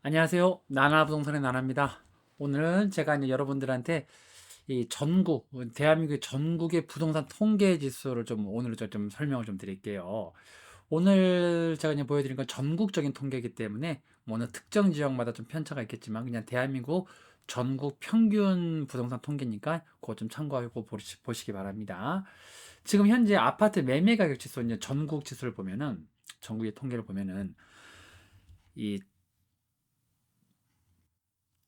안녕하세요. 나나부동산의 나나입니다. 오늘은 제가 이제 여러분들한테 이 전국, 대한민국 전국의 부동산 통계 지수를 좀 오늘 좀 설명을 좀 드릴게요. 오늘 제가 이제 보여드린 건 전국적인 통계이기 때문에 뭐 어느 특정 지역마다 좀 편차가 있겠지만 그냥 대한민국 전국 평균 부동산 통계니까 그거 좀 참고하고 보시기 바랍니다. 지금 현재 아파트 매매 가격 지수 이제 전국 지수를 보면은 전국의 통계를 보면은 이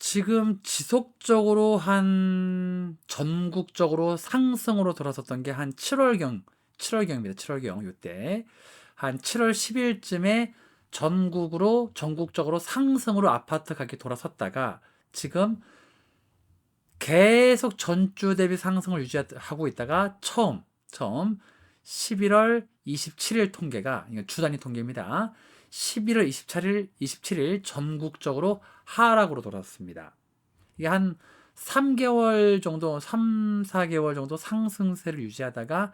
지금 지속적으로 한 전국적으로 상승으로 돌아섰던 게 한 7월경입니다. 7월경 요때 한 7월 10일쯤에 전국적으로 상승으로 아파트 가격이 돌아섰다가 지금 계속 전주 대비 상승을 유지하고 있다가 처음 11월 27일 통계가 이거 주 단위 통계입니다. 11월 27일 전국적으로 하락으로 돌아섰습니다. 이게 한 3개월 정도, 3, 4개월 정도 상승세를 유지하다가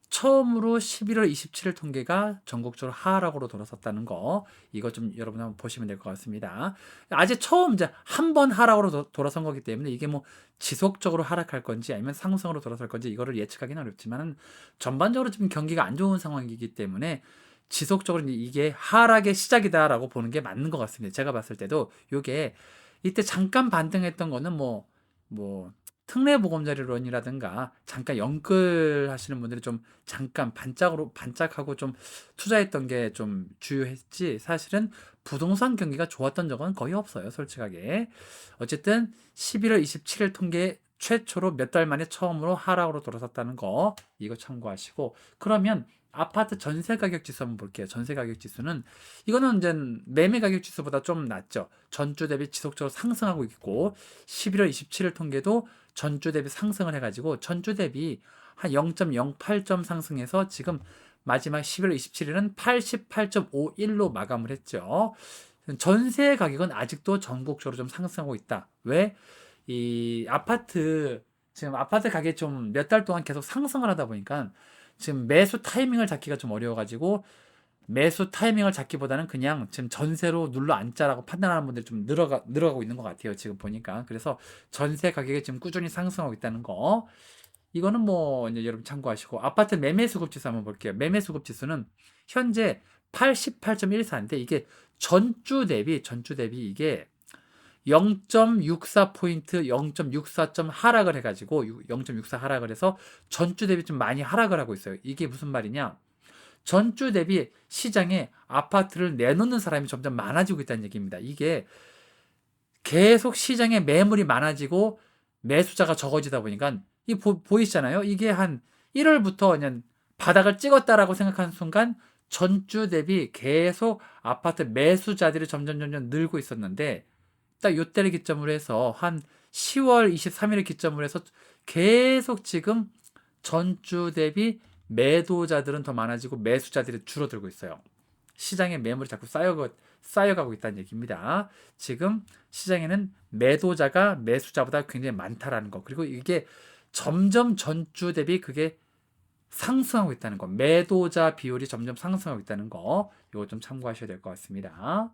처음으로 11월 27일 통계가 전국적으로 하락으로 돌아섰다는 거, 이거 좀 여러분 한번 보시면 될 것 같습니다. 아직 처음 이제 한 번 하락으로 돌아선 거기 때문에 이게 뭐 지속적으로 하락할 건지 아니면 상승으로 돌아설 건지 이거를 예측하기는 어렵지만 전반적으로 지금 경기가 안 좋은 상황이기 때문에 지속적으로 이게 하락의 시작이다라고 보는 게 맞는 것 같습니다. 제가 봤을 때도 이게 이때 잠깐 반등했던 거는 뭐 특례보금자리론이라든가 잠깐 연끌 하시는 분들이 좀 잠깐 반짝하고 좀 투자했던 게 좀 주요했지, 사실은 부동산 경기가 좋았던 적은 거의 없어요, 솔직하게. 어쨌든 11월 27일 통계 최초로 몇 달 만에 처음으로 하락으로 돌아섰다는 거, 이거 참고하시고, 그러면 아파트 전세 가격 지수 한번 볼게요. 전세 가격 지수는 이거는 이제 매매 가격 지수보다 좀 낮죠. 전주 대비 지속적으로 상승하고 있고 11월 27일 통계도 전주 대비 상승을 해가지고 전주 대비 한 0.08점 상승해서 지금 마지막 11월 27일은 88.51로 마감을 했죠. 전세 가격은 아직도 전국적으로 좀 상승하고 있다. 왜? 지금 아파트 가격이 좀 몇 달 동안 계속 상승을 하다 보니까 지금 매수 타이밍을 잡기가 좀 어려워가지고, 매수 타이밍을 잡기보다는 그냥 지금 전세로 눌러 앉자라고 판단하는 분들이 좀 늘어가고 있는 것 같아요. 지금 보니까. 그래서 전세 가격이 지금 꾸준히 상승하고 있다는 거. 이거는 뭐 이제 여러분 참고하시고, 아파트 매매 수급 지수 한번 볼게요. 매매 수급 지수는 현재 88.14인데 이게 전주 대비 이게 0.64포인트, 0.64점 하락을 해가지고 0.64 하락을 해서 전주 대비 좀 많이 하락을 하고 있어요. 이게 무슨 말이냐? 전주 대비 시장에 아파트를 내놓는 사람이 점점 많아지고 있다는 얘기입니다. 이게 계속 시장에 매물이 많아지고 매수자가 적어지다 보니까 이 보이시잖아요. 이게 한 1월부터 그냥 바닥을 찍었다라고 생각하는 순간 전주 대비 계속 아파트 매수자들이 점점 늘고 있었는데, 딱 요때를 기점으로 해서 한 10월 23일을 기점으로 해서 계속 지금 전주 대비 매도자들은 더 많아지고 매수자들이 줄어들고 있어요. 시장에 매물이 자꾸 쌓여가고 있다는 얘기입니다. 지금 시장에는 매도자가 매수자보다 굉장히 많다라는 거. 그리고 이게 점점 전주 대비 그게 상승하고 있다는 거. 매도자 비율이 점점 상승하고 있다는 거. 이거 좀 참고하셔야 될 것 같습니다.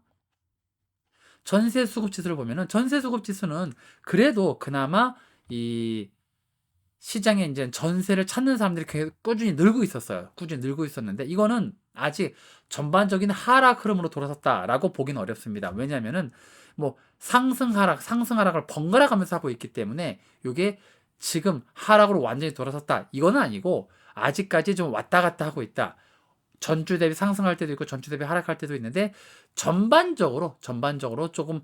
전세 수급 지수를 보면은 전세 수급 지수는 그래도 그나마 이 시장에 이제 전세를 찾는 사람들이 꾸준히 늘고 있었어요. 꾸준히 늘고 있었는데 이거는 아직 전반적인 하락 흐름으로 돌아섰다라고 보기는 어렵습니다. 왜냐하면은 뭐 상승 하락을 번갈아 가면서 하고 있기 때문에 이게 지금 하락으로 완전히 돌아섰다 이거는 아니고, 아직까지 좀 왔다 갔다 하고 있다. 전주 대비 상승할 때도 있고 전주 대비 하락할 때도 있는데, 전반적으로 조금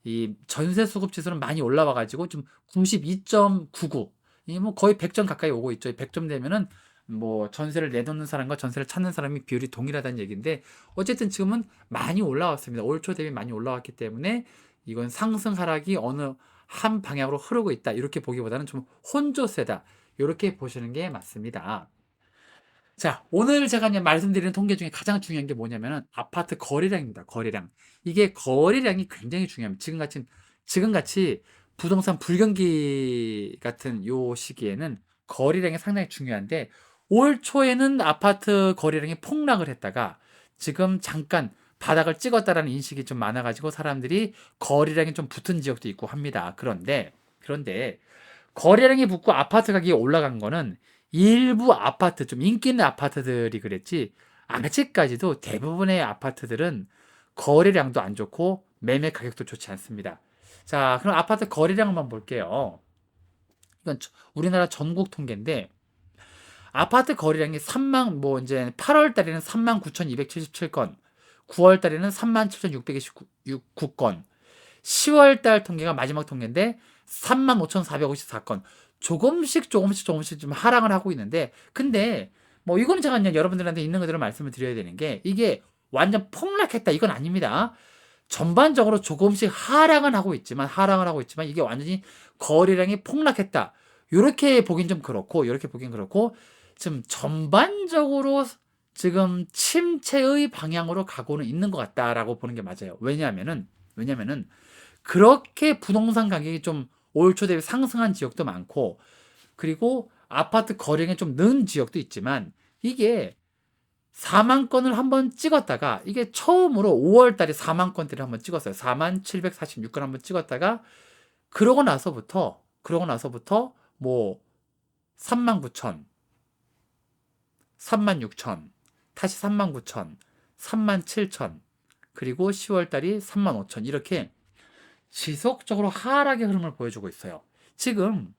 이 전세 수급 지수는 많이 올라와 가지고 좀 92.99, 이 뭐 거의 100점 가까이 오고 있죠. 100점 되면은 뭐 전세를 내놓는 사람과 전세를 찾는 사람이 비율이 동일하다는 얘기인데, 어쨌든 지금은 많이 올라왔습니다. 올 초 대비 많이 올라왔기 때문에 이건 상승 하락이 어느 한 방향으로 흐르고 있다, 이렇게 보기보다는 좀 혼조세다, 이렇게 보시는 게 맞습니다. 자, 오늘 제가 이제 말씀드리는 통계 중에 가장 중요한 게 뭐냐면은 아파트 거래량입니다. 거래량. 이게 거래량이 굉장히 중요합니다. 지금같이 부동산 불경기 같은 요 시기에는 거래량이 상당히 중요한데, 올 초에는 아파트 거래량이 폭락을 했다가 지금 잠깐 바닥을 찍었다라는 인식이 좀 많아가지고 사람들이 거래량이 좀 붙은 지역도 있고 합니다. 그런데 거래량이 붙고 아파트 가격이 올라간 거는 일부 아파트, 좀 인기 있는 아파트들이 그랬지, 아직까지도 대부분의 아파트들은 거래량도 안 좋고 매매 가격도 좋지 않습니다. 자, 그럼 아파트 거래량 한번 볼게요. 이건 우리나라 전국 통계인데, 아파트 거래량이 이제 8월 달에는 39,277건, 9월 달에는 37,629건, 10월 달 통계가 마지막 통계인데 35,454건. 조금씩 좀 하락을 하고 있는데, 근데 뭐 이거는 제가 그냥 여러분들한테 있는 그대로 말씀을 드려야 되는 게, 이게 완전 폭락했다 이건 아닙니다. 전반적으로 조금씩 하락을 하고 있지만 이게 완전히 거래량이 폭락했다, 요렇게 보긴 좀 그렇고, 좀 전반적으로 지금 침체의 방향으로 가고는 있는 것 같다라고 보는 게 맞아요. 왜냐면은 그렇게 부동산 가격이 좀 올 초 대비 상승한 지역도 많고, 그리고 아파트 거래량이 좀 는 지역도 있지만, 이게 4만 건을 한번 찍었다가, 이게 처음으로 5월 달에 4만 건대를 한번 찍었어요. 4만 746건 한번 찍었다가, 그러고 나서부터 뭐 3만 9천, 3만 6천, 다시 3만 9천, 3만 7천, 그리고 10월 달이 3만 5천, 이렇게 지속적으로 하락의 흐름을 보여주고 있어요. 지금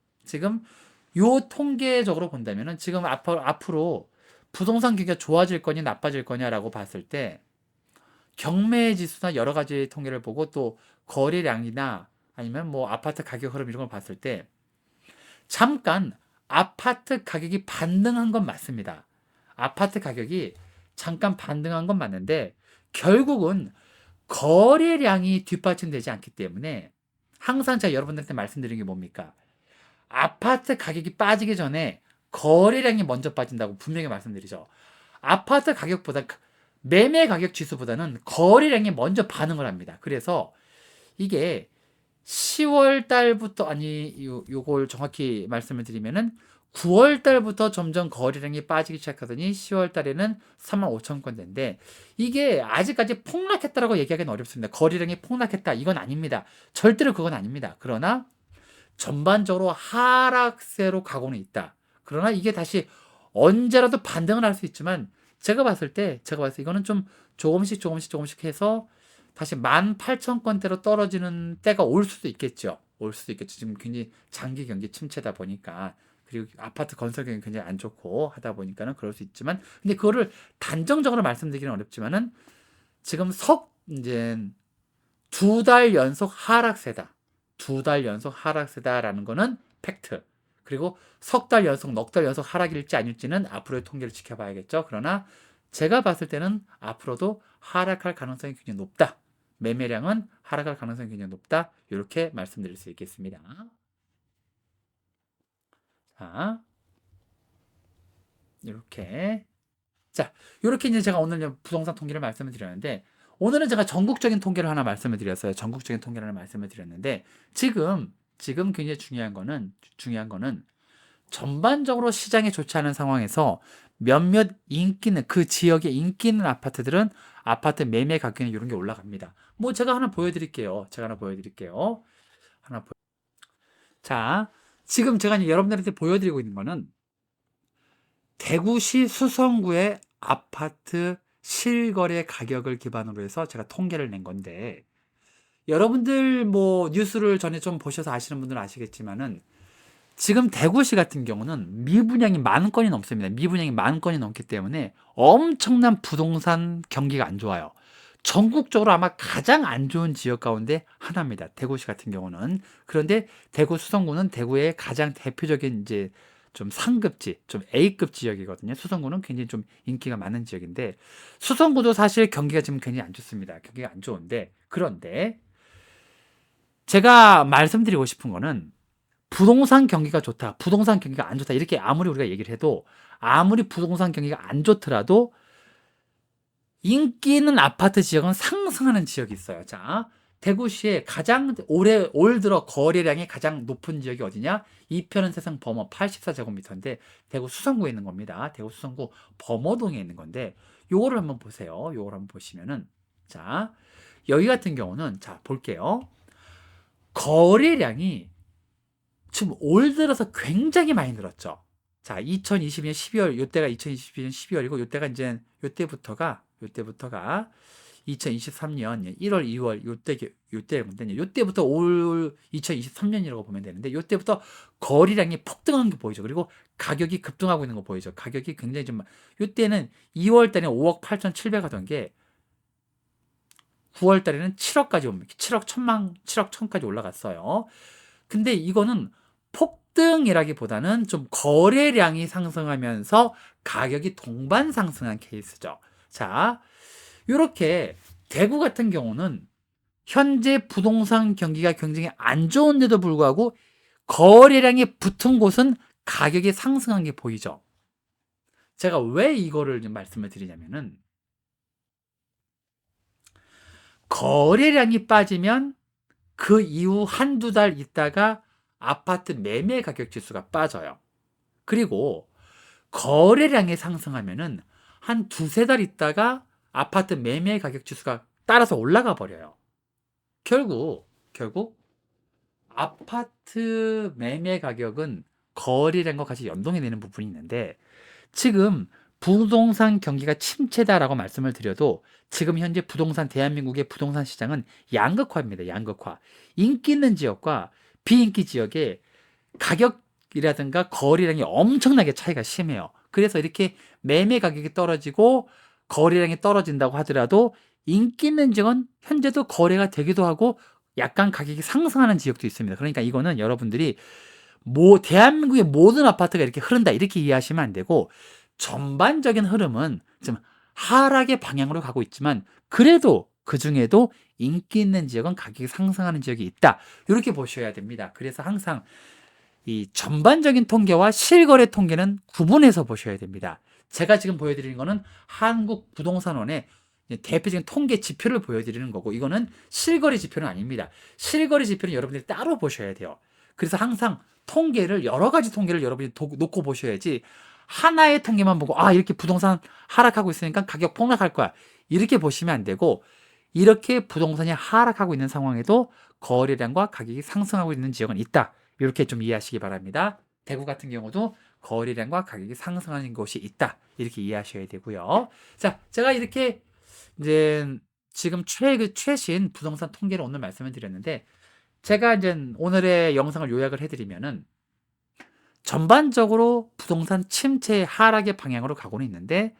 요 통계적으로 본다면은, 지금 앞으로 부동산 경기가 좋아질 거냐 나빠질 거냐라고 봤을 때, 경매 지수나 여러 가지 통계를 보고 또 거래량이나 아니면 뭐 아파트 가격 흐름 이런 걸 봤을 때, 잠깐 아파트 가격이 반등한 건 맞습니다. 아파트 가격이 잠깐 반등한 건 맞는데, 결국은 거래량이 뒷받침되지 않기 때문에, 항상 제가 여러분들한테 말씀드린 게 뭡니까? 아파트 가격이 빠지기 전에 거래량이 먼저 빠진다고 분명히 말씀드리죠. 아파트 가격보다, 매매 가격 지수보다는 거래량이 먼저 반응을 합니다. 그래서 이게 10월 달부터, 요걸 정확히 말씀을 드리면은 9월 달부터 점점 거래량이 빠지기 시작하더니 10월 달에는 3만 5천 건대인데, 이게 아직까지 폭락했다라고 얘기하기는 어렵습니다. 거래량이 폭락했다 이건 아닙니다. 절대로 그건 아닙니다. 그러나 전반적으로 하락세로 가고는 있다. 그러나 이게 다시 언제라도 반등을 할 수 있지만, 제가 봤을 때 이거는 좀 조금씩 해서 다시 18,000건대로 떨어지는 때가 올 수도 있겠죠. 지금 굉장히 장기 경기 침체다 보니까, 그리고 아파트 건설 경기 굉장히 안 좋고 하다 보니까는 그럴 수 있지만, 근데 그거를 단정적으로 말씀드리기는 어렵지만은, 지금 이제 2달 연속 하락세다. 2달 연속 하락세다라는 거는 팩트. 그리고 석 달 연속, 넉 달 연속 하락일지 아닐지는 앞으로의 통계를 지켜봐야겠죠. 그러나 제가 봤을 때는 앞으로도 하락할 가능성이 굉장히 높다. 매매량은 하락할 가능성이 굉장히 높다. 이렇게 말씀드릴 수 있겠습니다. 자, 이렇게. 자, 이렇게 이제 제가 오늘 부동산 통계를 말씀을 드렸는데, 오늘은 제가 전국적인 통계를 하나 말씀을 드렸어요. 전국적인 통계를 하나 말씀을 드렸는데, 지금 굉장히 중요한 거는 전반적으로 시장이 좋지 않은 상황에서 몇몇 그 지역에 인기 있는 아파트들은 아파트 매매 가격이 이런 게 올라갑니다. 뭐 제가 하나 보여드릴게요. 자, 지금 제가 이제 여러분들한테 보여드리고 있는 거는 대구시 수성구의 아파트 실거래 가격을 기반으로 해서 제가 통계를 낸 건데, 여러분들 뭐 뉴스를 전에 좀 보셔서 아시는 분들은 아시겠지만은, 지금 대구시 같은 경우는 미분양이 10,000건이 넘습니다. 미분양이 10,000건이 넘기 때문에 엄청난 부동산 경기가 안 좋아요. 전국적으로 아마 가장 안 좋은 지역 가운데 하나입니다. 대구시 같은 경우는. 그런데 대구 수성구는 대구의 가장 대표적인 이제 좀 상급지, 좀 A급 지역이거든요. 수성구는 굉장히 좀 인기가 많은 지역인데, 수성구도 사실 경기가 지금 굉장히 안 좋습니다. 경기가 안 좋은데, 그런데 제가 말씀드리고 싶은 거는, 부동산 경기가 좋다, 부동산 경기가 안 좋다, 이렇게 아무리 우리가 얘기를 해도, 아무리 부동산 경기가 안 좋더라도 인기 있는 아파트 지역은 상승하는 지역이 있어요. 자, 대구시에 가장 올 들어 거래량이 가장 높은 지역이 어디냐? 이편은 세상 범어 84제곱미터인데 대구 수성구에 있는 겁니다. 대구 수성구 범어동에 있는 건데, 요거를 한번 보세요. 요걸 한번 보시면은, 자, 여기 같은 경우는 자, 볼게요. 거래량이 지금 올 들어서 굉장히 많이 늘었죠. 자, 2022년 12월, 요때가 2022년 12월이고, 요때부터가 2023년 1월, 2월, 요때부터 올 2023년이라고 보면 되는데, 요때부터 거래량이 폭등한 게 보이죠. 그리고 가격이 급등하고 있는 거 보이죠. 가격이 굉장히 좀, 요때는 2월 달에 5억 8,700 하던 게, 9월 달에는 7억까지 옵니다. 7억 1000까지 올라갔어요. 근데 이거는 폭등이라기보다는 좀 거래량이 상승하면서 가격이 동반 상승한 케이스죠. 자, 이렇게 대구 같은 경우는 현재 부동산 경기가 굉장히 안 좋은데도 불구하고 거래량이 붙은 곳은 가격이 상승한 게 보이죠. 제가 왜 이거를 좀 말씀을 드리냐면은 거래량이 빠지면 그 이후 한두 달 있다가 아파트 매매 가격 지수가 빠져요. 그리고 거래량이 상승하면은 한 두세 달 있다가 아파트 매매 가격 지수가 따라서 올라가 버려요. 결국 아파트 매매 가격은 거래량과 같이 연동이 되는 부분이 있는데, 지금 부동산 경기가 침체다라고 말씀을 드려도 지금 현재 대한민국의 부동산 시장은 양극화입니다. 양극화. 인기 있는 지역과 비인기 지역의 가격이라든가 거래량이 엄청나게 차이가 심해요. 그래서 이렇게 매매 가격이 떨어지고 거래량이 떨어진다고 하더라도 인기 있는 지역은 현재도 거래가 되기도 하고 약간 가격이 상승하는 지역도 있습니다. 그러니까 이거는 여러분들이 대한민국의 모든 아파트가 이렇게 흐른다 이렇게 이해하시면 안 되고, 전반적인 흐름은 좀 하락의 방향으로 가고 있지만 그래도 그 중에도 인기 있는 지역은 가격이 상승하는 지역이 있다, 이렇게 보셔야 됩니다. 그래서 항상 이 전반적인 통계와 실거래 통계는 구분해서 보셔야 됩니다. 제가 지금 보여드리는 거는 한국부동산원의 대표적인 통계 지표를 보여드리는 거고, 이거는 실거래 지표는 아닙니다. 실거래 지표는 여러분들이 따로 보셔야 돼요. 그래서 항상 여러 가지 통계를 여러분이 놓고 보셔야지, 하나의 통계만 보고 이렇게 부동산 하락하고 있으니까 가격 폭락할 거야, 이렇게 보시면 안 되고, 이렇게 부동산이 하락하고 있는 상황에도 거래량과 가격이 상승하고 있는 지역은 있다, 이렇게 좀 이해하시기 바랍니다. 대구 같은 경우도 거래량과 가격이 상승하는 곳이 있다, 이렇게 이해하셔야 되고요. 자, 제가 이렇게 이제 지금 최신 부동산 통계를 오늘 말씀을 드렸는데, 제가 이제 오늘의 영상을 요약을 해드리면은, 전반적으로 부동산 침체 하락의 방향으로 가고는 있는데,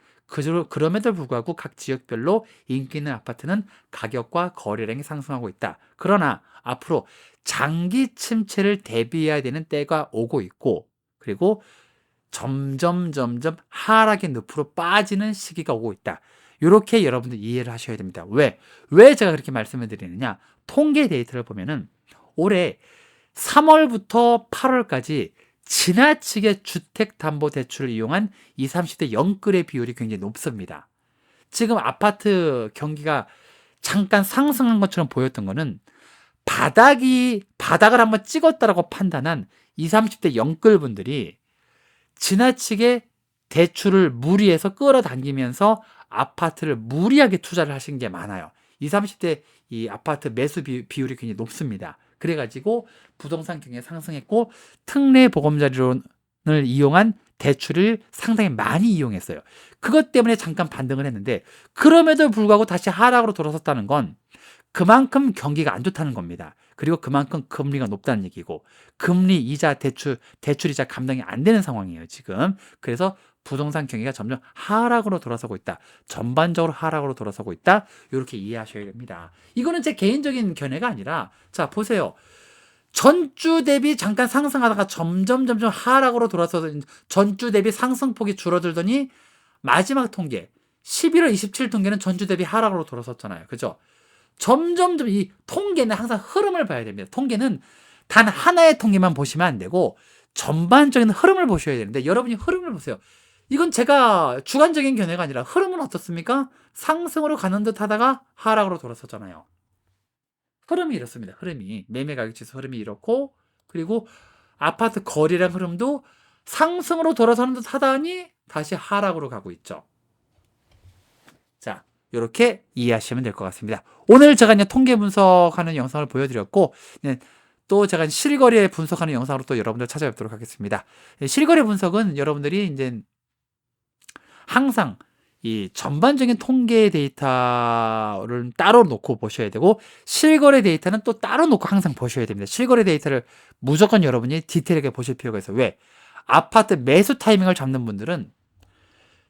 그럼에도 불구하고 각 지역별로 인기 있는 아파트는 가격과 거래량이 상승하고 있다. 그러나 앞으로 장기 침체를 대비해야 되는 때가 오고 있고, 그리고 점점 하락의 늪으로 빠지는 시기가 오고 있다. 이렇게 여러분들 이해를 하셔야 됩니다. 왜 제가 그렇게 말씀을 드리느냐? 통계 데이터를 보면은 올해 3월부터 8월까지 지나치게 주택담보대출을 이용한 20, 30대 영끌의 비율이 굉장히 높습니다. 지금 아파트 경기가 잠깐 상승한 것처럼 보였던 거는 바닥을 한번 찍었다라고 판단한 20, 30대 영끌분들이 지나치게 대출을 무리해서 끌어당기면서 아파트를 무리하게 투자를 하신 게 많아요. 20, 30대 이 아파트 매수 비율이 굉장히 높습니다. 그래가지고 부동산 경기가 상승했고, 특례 보금자리론을 이용한 대출을 상당히 많이 이용했어요. 그것 때문에 잠깐 반등을 했는데, 그럼에도 불구하고 다시 하락으로 돌아섰다는 건 그만큼 경기가 안 좋다는 겁니다. 그리고 그만큼 금리가 높다는 얘기고, 금리, 이자, 대출이자 감당이 안 되는 상황이에요, 지금. 그래서 부동산 경기가 점점 하락으로 돌아서고 있다. 전반적으로 하락으로 돌아서고 있다. 이렇게 이해하셔야 됩니다. 이거는 제 개인적인 견해가 아니라, 자, 보세요. 전주 대비 잠깐 상승하다가 점점 하락으로 돌아서서 전주 대비 상승폭이 줄어들더니 마지막 통계 11월 27일 통계는 전주 대비 하락으로 돌아섰잖아요. 그죠? 점점 이 통계는 항상 흐름을 봐야 됩니다. 통계는 단 하나의 통계만 보시면 안 되고 전반적인 흐름을 보셔야 되는데, 여러분이 흐름을 보세요. 이건 제가 주관적인 견해가 아니라 흐름은 어떻습니까? 상승으로 가는 듯 하다가 하락으로 돌아섰잖아요. 흐름이 이렇습니다. 매매 가격 지수 흐름이 이렇고, 그리고 아파트 거래량 흐름도 상승으로 돌아서는 듯 하다니 다시 하락으로 가고 있죠. 자, 이렇게 이해하시면 될 것 같습니다. 오늘 제가 이제 통계 분석하는 영상을 보여드렸고, 또 제가 실거래 분석하는 영상으로 또 여러분들 찾아뵙도록 하겠습니다. 실거래 분석은 여러분들이 이제 항상 이 전반적인 통계 데이터를 따로 놓고 보셔야 되고, 실거래 데이터는 또 따로 놓고 항상 보셔야 됩니다. 실거래 데이터를 무조건 여러분이 디테일하게 보실 필요가 있어요. 왜? 아파트 매수 타이밍을 잡는 분들은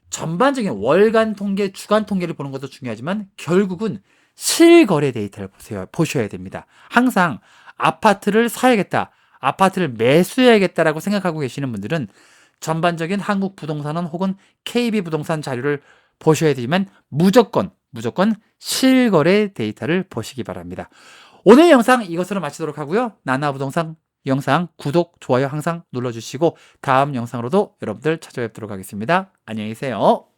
전반적인 월간 통계, 주간 통계를 보는 것도 중요하지만 결국은 실거래 데이터를 보셔야 됩니다. 항상 아파트를 사야겠다, 아파트를 매수해야겠다라고 생각하고 계시는 분들은 전반적인 한국부동산원 혹은 KB부동산 자료를 보셔야 되지만 무조건 실거래 데이터를 보시기 바랍니다. 오늘 영상 이것으로 마치도록 하고요. 나나부동산 영상 구독, 좋아요 항상 눌러주시고 다음 영상으로도 여러분들 찾아뵙도록 하겠습니다. 안녕히 계세요.